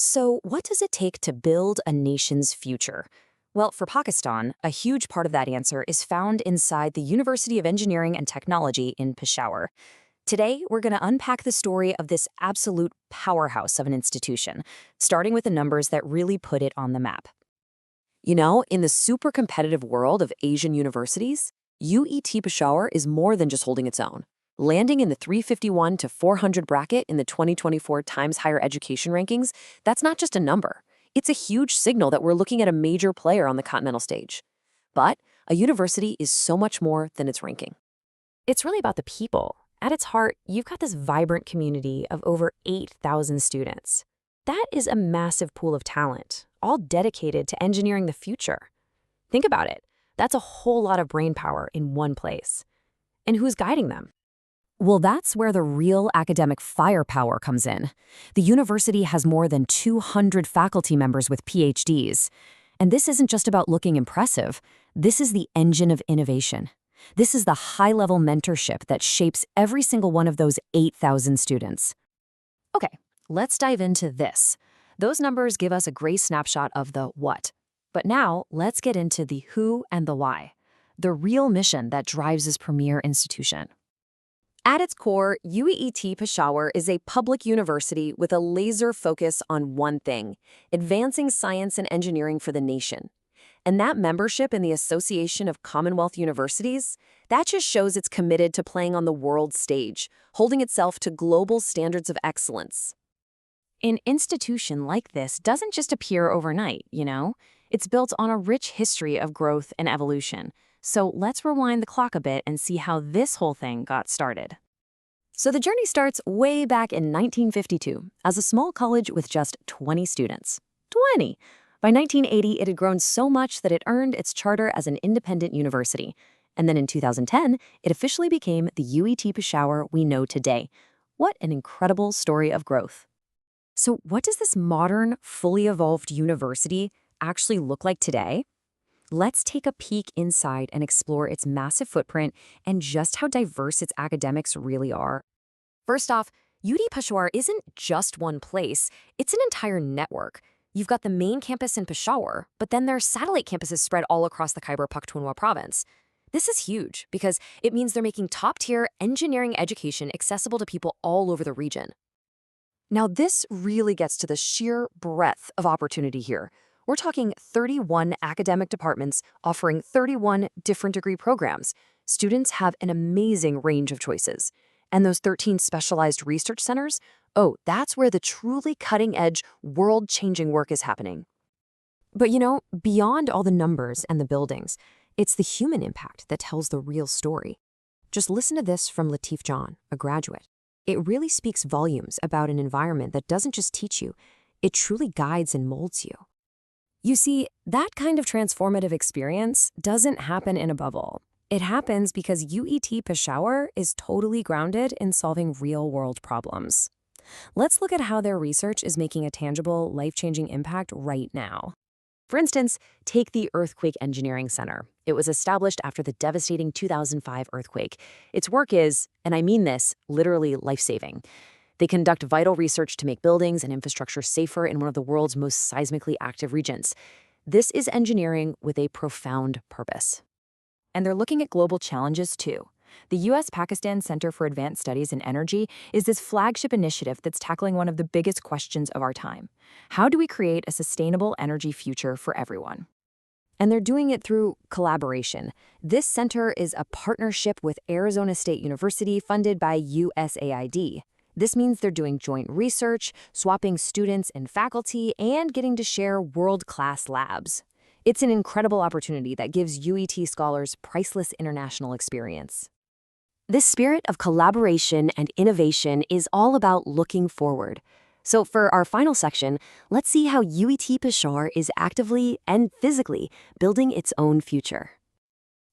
So, what does it take to build a nation's future? Well, for Pakistan, a huge part of that answer is found inside the University of Engineering and Technology in Peshawar. Today, we're going to unpack the story of this absolute powerhouse of an institution, starting with the numbers that really put it on the map. In the super competitive world of Asian universities, UET Peshawar is more than just holding its own. Landing in the 351 to 400 bracket in the 2024 Times Higher Education rankings, that's not just a number. It's a huge signal that we're looking at a major player on the continental stage. But a university is so much more than its ranking. It's really about the people. At its heart, you've got this vibrant community of over 8,000 students. That is a massive pool of talent, all dedicated to engineering the future. Think about it. That's a whole lot of brain power in one place. And who's guiding them? Well, that's where the real academic firepower comes in. The university has more than 200 faculty members with PhDs. And this isn't just about looking impressive. This is the engine of innovation. This is the high-level mentorship that shapes every single one of those 8,000 students. Okay, let's dive into this. Those numbers give us a great snapshot of the what. But now, let's get into the who and the why. The real mission that drives this premier institution. At its core, UET Peshawar is a public university with a laser focus on one thing: advancing science and engineering for the nation. And that membership in the Association of Commonwealth Universities, that just shows it's committed to playing on the world stage, holding itself to global standards of excellence. An institution like this doesn't just appear overnight, It's built on a rich history of growth and evolution. So let's rewind the clock a bit and see how this whole thing got started. So the journey starts way back in 1952 as a small college with just 20 students. 20! By 1980, it had grown so much that it earned its charter as an independent university. And then in 2010, it officially became the UET Peshawar we know today. What an incredible story of growth. So what does this modern, fully evolved university actually look like today? Let's take a peek inside and explore its massive footprint and just how diverse its academics really are. First off, UT Peshawar isn't just one place, it's an entire network. You've got the main campus in Peshawar, but then there are satellite campuses spread all across the Khyber Pakhtunkhwa province. This is huge because it means they're making top-tier engineering education accessible to people all over the region. Now, this really gets to the sheer breadth of opportunity here. We're talking 31 academic departments offering 31 different degree programs. Students have an amazing range of choices. And those 13 specialized research centers, that's where the truly cutting-edge, world-changing work is happening. But beyond all the numbers and the buildings, it's the human impact that tells the real story. Just listen to this from Latif John, a graduate. It really speaks volumes about an environment that doesn't just teach you, it truly guides and molds you. You see, that kind of transformative experience doesn't happen in a bubble. It happens because UET Peshawar is totally grounded in solving real-world problems. Let's look at how their research is making a tangible, life-changing impact right now. For instance, take the Earthquake Engineering Center. It was established after the devastating 2005 earthquake. Its work is, and I mean this, literally life-saving. They conduct vital research to make buildings and infrastructure safer in one of the world's most seismically active regions. This is engineering with a profound purpose. And they're looking at global challenges too. The U.S.-Pakistan Center for Advanced Studies in Energy is this flagship initiative that's tackling one of the biggest questions of our time. How do we create a sustainable energy future for everyone? And they're doing it through collaboration. This center is a partnership with Arizona State University funded by USAID. This means they're doing joint research, swapping students and faculty, and getting to share world-class labs. It's an incredible opportunity that gives UET scholars priceless international experience. This spirit of collaboration and innovation is all about looking forward. So for our final section, let's see how UET Peshawar is actively and physically building its own future.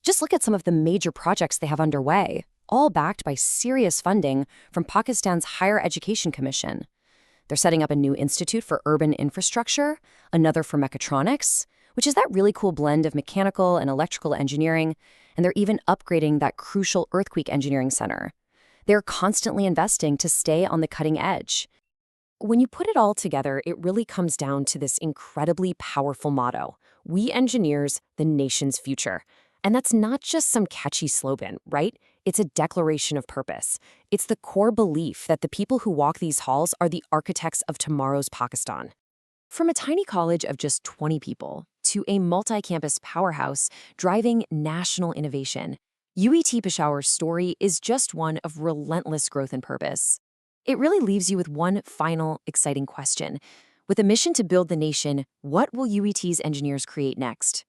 Just look at some of the major projects they have underway, all backed by serious funding from Pakistan's Higher Education Commission. They're setting up a new institute for urban infrastructure, another for mechatronics, which is that really cool blend of mechanical and electrical engineering, and they're even upgrading that crucial earthquake engineering center. They're constantly investing to stay on the cutting edge. When you put it all together, it really comes down to this incredibly powerful motto: we engineers, the nation's future. And that's not just some catchy slogan, right? It's a declaration of purpose. It's the core belief that the people who walk these halls are the architects of tomorrow's Pakistan. From a tiny college of just 20 people to a multi-campus powerhouse driving national innovation, UET Peshawar's story is just one of relentless growth and purpose. It really leaves you with one final, exciting question. With a mission to build the nation, what will UET's engineers create next?